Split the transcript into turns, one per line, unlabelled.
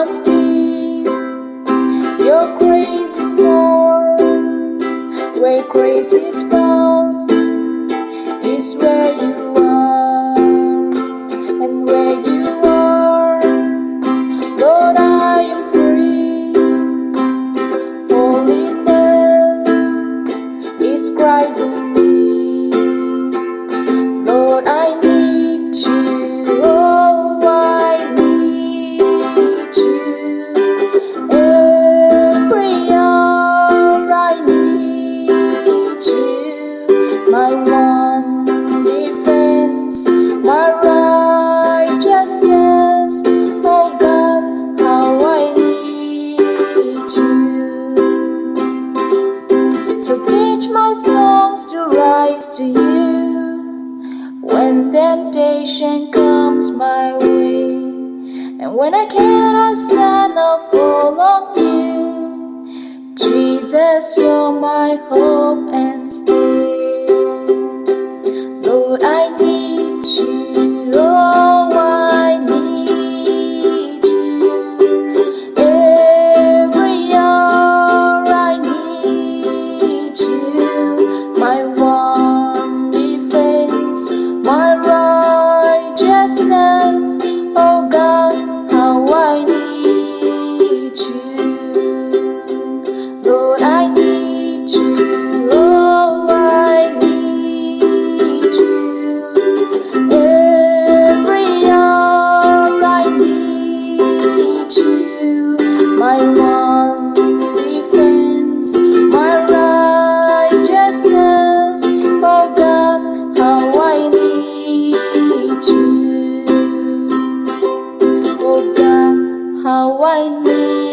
runs deep. Your grace is more. Where grace is found is where you are, and where you are, Lord, I am free. Holiness is Christ in me. Lord, I need you. Oh, I need you. Every hour I need you. My one defense, my righteousness. Oh God, how I need you. So teach my songs to rise to you when temptation comes my way, and when I cannot stand or fall on you. Jesus, you're my hope and stay. Lord, I need you. Oh, I need you. Every hour I need you. My one defense, my righteousness. Oh God, how I need you. Lord, I need you. Oh, I need you. Every hour I need you. My one defense, my righteousness. Oh God, how I need you. Oh God, how I need you.